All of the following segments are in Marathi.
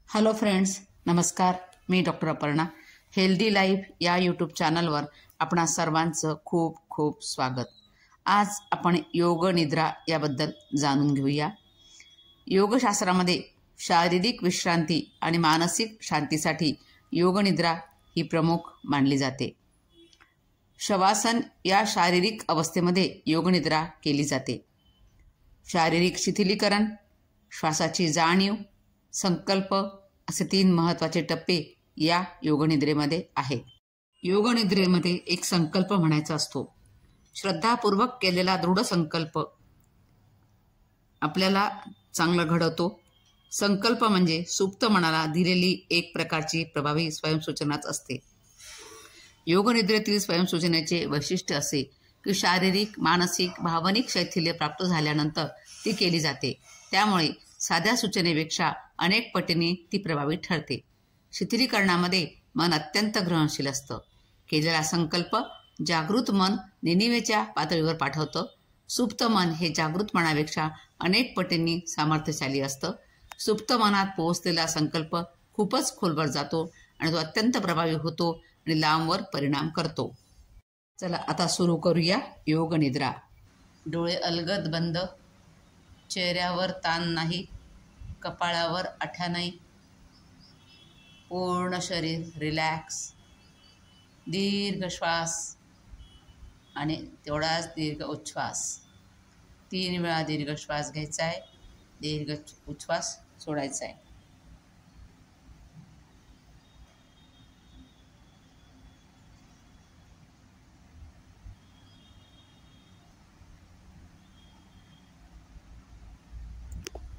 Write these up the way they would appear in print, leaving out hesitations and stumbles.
हॅलो फ्रेंड्स, नमस्कार. मी डॉक्टर अपर्णा. हेल्दी लाईफ या यूट्यूब चॅनलवर आपणा सर्वांचं खूप खूप स्वागत. आज आपण योग निद्रा याबद्दल जाणून घेऊया. योगशास्त्रामध्ये शारीरिक विश्रांती आणि मानसिक शांतीसाठी योगनिद्रा ही प्रमुख मानली जाते. शवासन या शारीरिक अवस्थेमध्ये योगनिद्रा केली जाते. शारीरिक शिथिलीकरण, श्वासाची जाणीव, संकल्प असे 3 महत्त्वाचे टप्पे या योगनिद्रेमध्ये आहेत. योगनिद्रेमध्ये एक संकल्प म्हणायचा असतो. श्रद्धापूर्वक केलेला दृढ संकल्प आपल्याला चांगलं घडवतो. संकल्प म्हणजे सुप्त मनाला दिलेली एक प्रकारची प्रभावी स्वयंसूचनाच असते. योगनिद्रेतील स्वयंसूचनेचे वैशिष्ट्य असे की शारीरिक, मानसिक, भावनिक शैथिल्य प्राप्त झाल्यानंतर ती केली जाते. त्यामुळे साध्या सूचनेपेक्षा अनेक पटीने ती प्रभावी ठरते. शिथिलीकरणामध्ये मन अत्यंत ग्रहणशील असतं. केलेला संकल्प जागृत मन निनिवेच्या पातळीवर पाठवतं. सुप्त मन हे जागृत मनापेक्षा अनेक पटींनी सामर्थ्यशाली असतं. सुप्त मनात पोहोचलेला संकल्प खूपच खोलवर जातो आणि तो अत्यंत प्रभावी होतो आणि लांबवर परिणाम करतो. चला आता सुरू करूया योगनिद्रा. डोळे अलगद बंद, चेहऱ्यावर ताण नाही, कपाळावर आठ्या नाही, पूर्ण शरीर रिलॅक्स. दीर्घ श्वास आणि तेवढाच दीर्घ उच्छ्वास. 3 वेळा दीर्घ श्वास घ्यायचा आहे, दीर्घ उच्छ्वास सोडायचा आहे.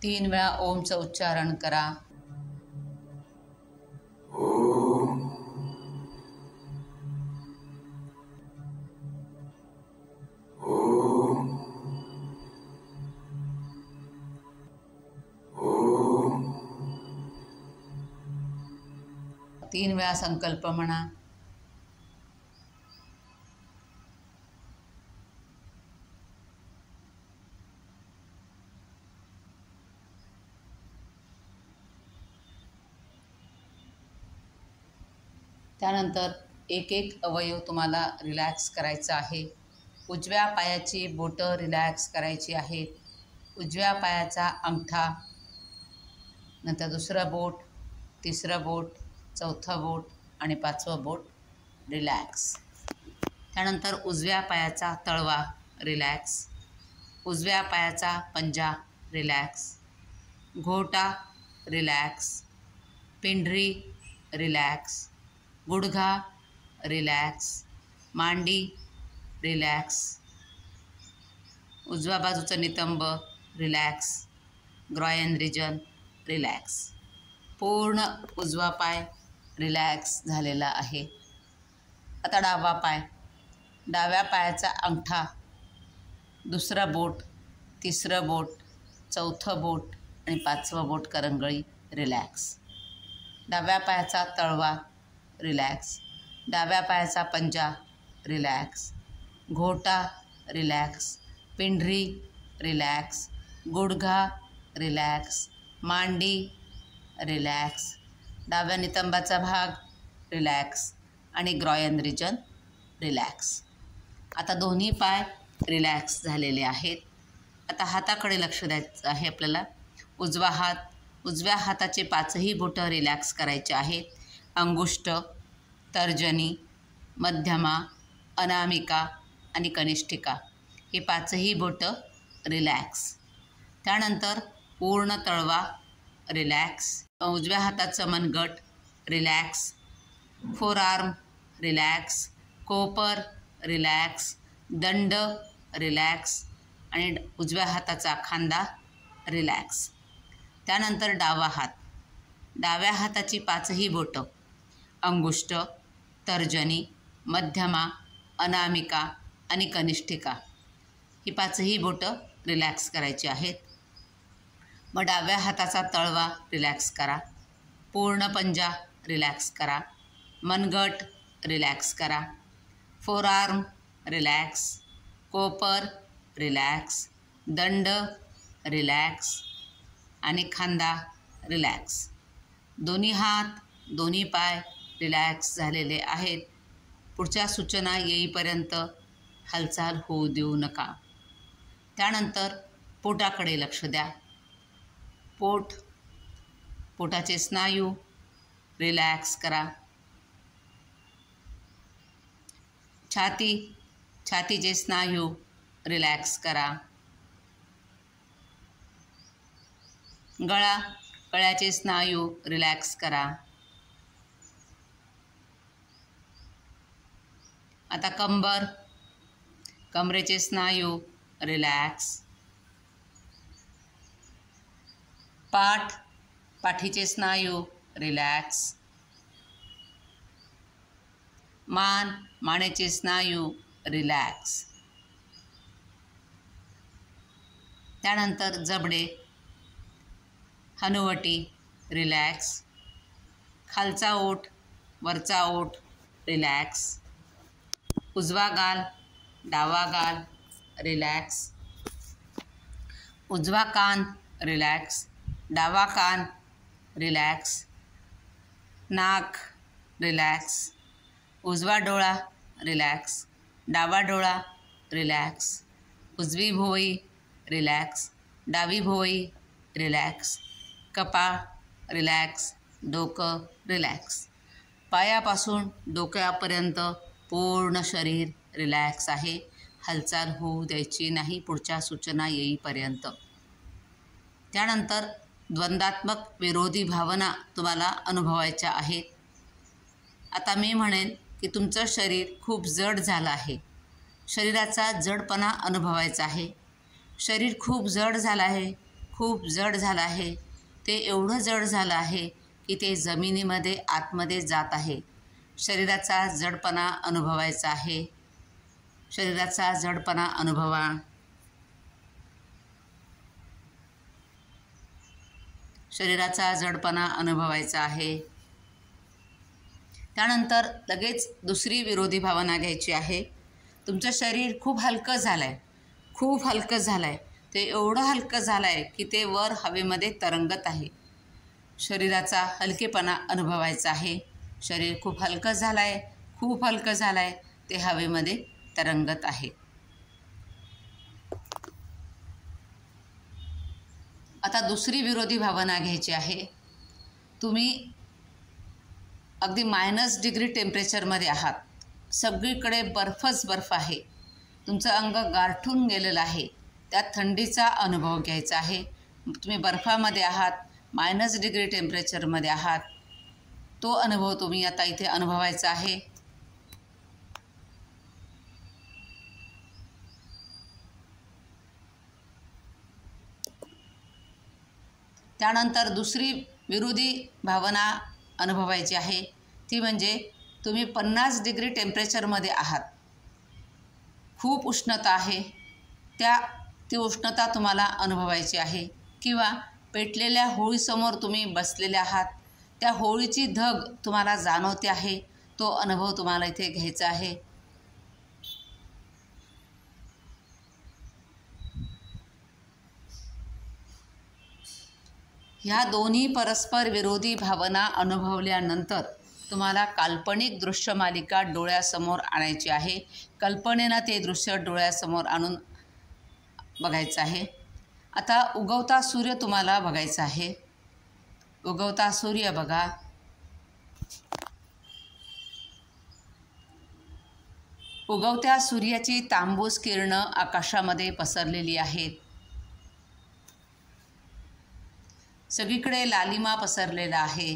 तीन वेळा ओमचं उच्चारण करा. तीन वेळा संकल्प म्हणा. त्यानंतर एक एक अवयव तुम्हाला रिलॅक्स करायचा आहे. उजव्या पायाची बोटं रिलॅक्स करायची आहेत. उजव्या पायाचा अंगठा, नंतर दुसरं बोट, तिसरं बोट, चौथं बोट आणि 5वं बोट रिलॅक्स. त्यानंतर उजव्या पायाचा तळवा रिलॅक्स. उजव्या पायाचा पंजा रिलॅक्स. घोटा रिलॅक्स. पिंढरी रिलॅक्स. गुडघा रिलॅक्स. मांडी रिलॅक्स. उजव्या बाजूचं नितंब रिलॅक्स. ग्रॉयन region relax. पूर्ण उजवा पाय रिलॅक्स झालेला आहे. आता डावा पाय. डाव्या पायाचा अंगठा, दुसरं बोट, तिसरं बोट, चौथं बोट आणि 5वं बोट करंगळी रिलॅक्स. डाव्या पायाचा तळवा रिलॅक्स. डाव्या पायाचा पंजा रिलॅक्स. घोटा रिलॅक्स. पिंढरी रिलॅक्स. गुडघा रिलॅक्स. मांडी रिलॅक्स. डाव्या नितंबाचा भाग रिलॅक्स आणि ग्रॉयन रिजन रिलॅक्स. आता दोन्ही पाय रिलॅक्स झालेले आहेत. आता हाताकडे लक्ष द्यायचं आहे आपल्याला. उजवा हात. उजव्या हाताचे 5ही बोटं रिलॅक्स करायचे आहेत. अंगुष्ठ, तर्जनी, मध्यमा, अनामिका आणि कनिष्ठिका हे 5ही बोटं रिलॅक्स. त्यानंतर पूर्ण तळवा रिलॅक्स. उजव्या हाताचं मनगट रिलॅक्स. Forearm relax. कोपर रिलॅक्स. दंड रिलॅक्स आणि उजव्या हाताचा खांदा रिलॅक्स. त्यानंतर डावा हात. डाव्या हाताची 5ही बोटं अंगुष्ठ, तर्जनी, मध्यमा, अनामिका आणि कनिष्ठिका ही 5ही बोटं रिलॅक्स करायची आहेत. मग डाव्या हाताचा तळवा रिलॅक्स करा. पूर्ण पंजा रिलॅक्स करा. मनगट रिलॅक्स करा. Forearm relax. कोपर रिलॅक्स. दंड रिलॅक्स आणि खांदा रिलॅक्स. दोन्ही हात, दोन्ही पाय रिलॅक्स झालेले आहेत. पुढच्या सूचना येईपर्यंत हालचाल होऊ देऊ नका. त्यानंतर पोटाकडे लक्ष द्या. पोटाचे स्नायू रिलॅक्स करा. छातीचे स्नायू रिलॅक्स करा. गळ्याचे स्नायू रिलॅक्स करा. आता कमरेचे स्नायू रिलॅक्स. पाठीचे स्नायू रिलॅक्स. मानेचे स्नायू रिलॅक्स. त्यानंतर जबडे, हनुवटी रिलॅक्स. खालचा ओठ, वरचा ओठ रिलॅक्स. उजवा गाल, डावा गाल रिलॅक्स. उजवा कान रिलॅक्स. डावा कान रिलॅक्स. नाक रिलॅक्स. उजवा डोळा रिलॅक्स. डावा डोळा रिलॅक्स. उजवी भोवई रिलॅक्स. डावी भोवई रिलॅक्स. कपाळ रिलॅक्स. डोकं रिलॅक्स. पायापासून डोक्यापर्यंत पूर्ण शरीर रिलॅक्स आहे. हालचाल होऊ द्यायची नाही पुढच्या सूचना येईपर्यंत. त्यानंतर द्वंद्वात्मक विरोधी भावना तुम्हाला अनुभवायच्या आहेत. आता मी म्हणेन की तुमचं शरीर खूप जड झालं आहे. शरीराचा जडपणा अनुभवायचा आहे. शरीर खूप जड झालं आहे, खूप जड झालं आहे. ते एवढं जड झालं आहे की ते जमिनीमध्ये आतमध्ये जात आहे. शरीराचा जडपणा अनुभवायचा आहे. शरीराचा जडपणा अनुभवा. शरीराचा जडपणा अनुभवायचा आहे. त्यानंतर लगेच दुसरी विरोधी भावना घ्यायची आहे. तुमचं शरीर खूप हलकं झालं आहे, खूप हलकं झालं आहे. ते एवढं हलकं झालं आहे की ते वर हवेमध्ये तरंगत आहे. शरीराचा हलकेपणा अनुभवायचा आहे. शरीर खूप हलकं झालं आहे, खूप हलकं झालं आहे. ते हवेमध्ये तरंगत आहे. आता दुसरी विरोधी भावना घ्यायची आहे. तुम्ही अगदी -डिग्री टेम्परेचरमध्ये आहात. सगळीकडे बर्फच बर्फ आहे. तुमचं अंग गारठून गेलेलं आहे. त्या थंडीचा अनुभव घ्यायचा आहे. तुम्ही बर्फामध्ये आहात, -डिग्री टेम्परेचरमध्ये आहात. तो अनुभव तुम्ही आता इथे अनुभवायचा आहे. त्यानंतर दुसरी विरोधी भावना अनुभवायची आहे. ती म्हणजे तुम्ही 50 डिग्री टेम्परेचरमध्ये आहात. खूप उष्णता आहे. ती उष्णता तुम्हाला अनुभवायची आहे. किंवा पेटलेल्या होळीसमोर तुम्ही बसलेले आहात. त्या होळीची धग तुम्हाला जाणवते आहे. तो अनुभव तुम्हाला इथे घ्यायचा आहे. ह्या दोन्ही परस्पर विरोधी भावना अनुभवल्यानंतर तुम्हाला काल्पनिक दृश्यमालिका डोळ्यासमोर आणायची आहे. कल्पनेनं ते दृश्य डोळ्यासमोर आणून बघायचं आहे. आता उगवता सूर्य तुम्हाला बघायचा आहे. उगवता सूर्य बघा. उगवत्या सूर्याची तांबूस किरणं आकाशामध्ये पसरलेली आहेत. सगळीकडे लालिमा पसरलेला आहे.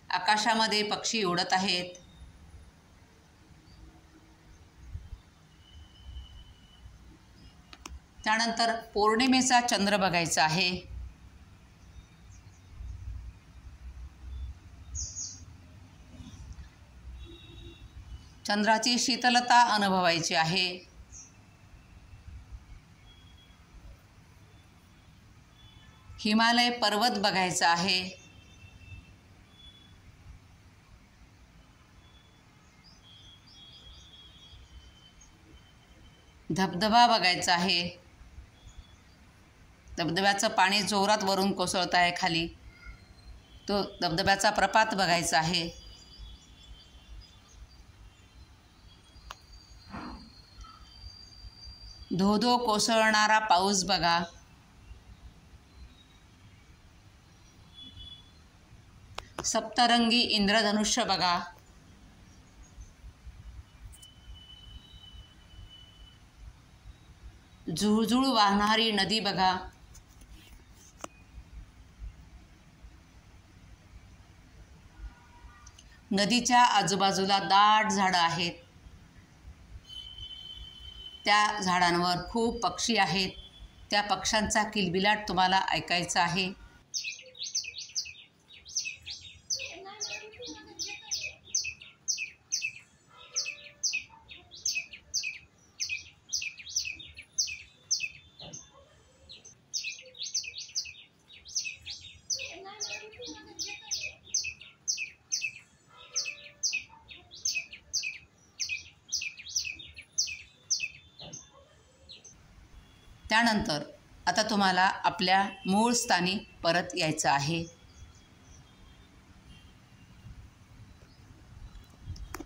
आकाशामध्ये पक्षी उडत आहेत. त्यानंतर पौर्णिमेचा चंद्र बघायचा आहे. चंद्राची शीतलता अनुभवायची आहे. हिमालय पर्वत बघायचा आहे. धबधबा बघायचा आहे. धबधब्याचं पाणी जोरात वरून कोसळत आहे खाली. तो धबधब्याचा प्रपात बघायचा आहे. धो धो कोसळणारा पाऊस बघा. सप्तरंगी इंद्रधनुष्य बघा. झुळझुळ वाहणारी नदी बघा. नदीच्या आजूबाजूला दाट झाडं आहेत. त्या झाडांवर खूप पक्षी आहेत. त्या पक्ष्यांचा किलबिलाट तुम्हाला ऐकायचा आहे. त्यानंतर आता तुम्हाला आपल्या मूळ स्थानी परत यायचं आहे.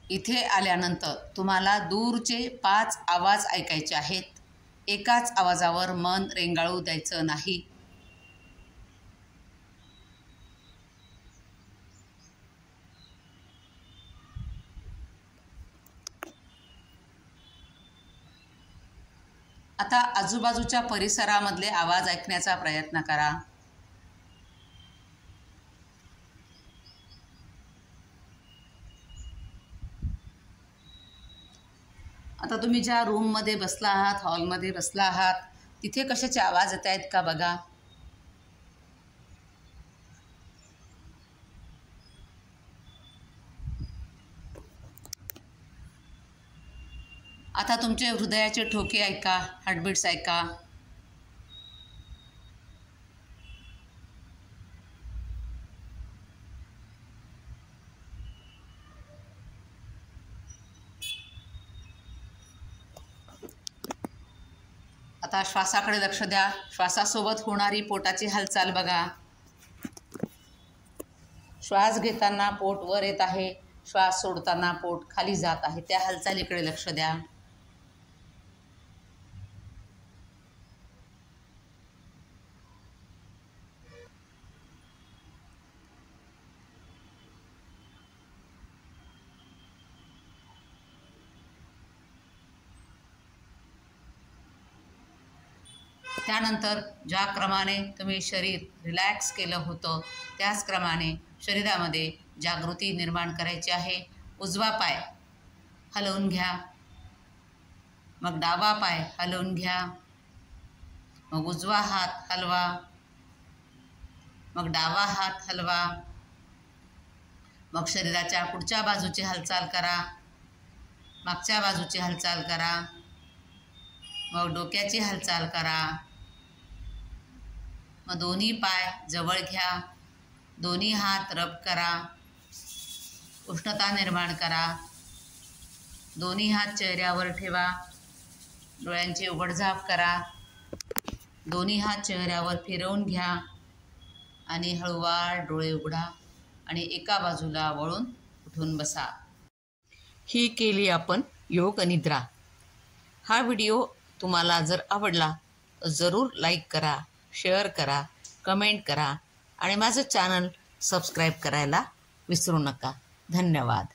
इथे आल्यानंतर तुम्हाला दूरचे 5 आवाज ऐकायचे आहेत. एकाच आवाजावर मन रेंगाळू द्यायचं नाही. आता आजूबाजूच्या परिसरामधले आवाज ऐकण्याचा प्रयत्न करा. आता तुम्ही ज्या रूममध्ये बसला आहात, हॉलमध्ये बसला आहात, तिथे कशाचे आवाज येत आहेत का बघा. आता तुमचे हृदयाचे ठोके ऐका, हार्टबीट्स ऐका. आता श्वासाकडे लक्ष द्या. श्वासासोबत होणारी पोटाची हालचाल बघा. श्वास घेताना पोट वर येत आहे, श्वास सोडताना पोट खाली जात आहे. त्या हालचालीकडे लक्ष द्या. त्यानंतर ज्या क्रमाने तुम्ही शरीर रिलॅक्स केलं होतं त्याच क्रमाने शरीरामध्ये जागृती निर्माण करायची आहे. उजवा पाय हलवून घ्या, मग डावा पाय हलवून घ्या, मग उजवा हात हलवा, मग डावा हात हलवा, मग शरीराच्या पुढच्या बाजूची हालचाल करा, मागच्या बाजूची हालचाल करा, मग डोक्याची हालचाल करा, मग दोन्ही पाय जवळ घ्या, दोन्ही हात रब करा, उष्णता निर्माण करा, दोन्ही हात चेहऱ्यावर ठेवा, डोळ्यांची उघडझाप करा, दोन्ही हात चेहऱ्यावर फिरवून घ्या आणि हळूवार डोळे उघडा आणि एका बाजूला वळून उठून बसा. ही केली आपण योग निद्रा. हा व्हिडिओ तुम्हाला जर आवडला तर जरूर लाईक करा, शेअर करा, कमेंट करा आणि माझं चॅनल सबस्क्राईब करायला विसरू नका. धन्यवाद.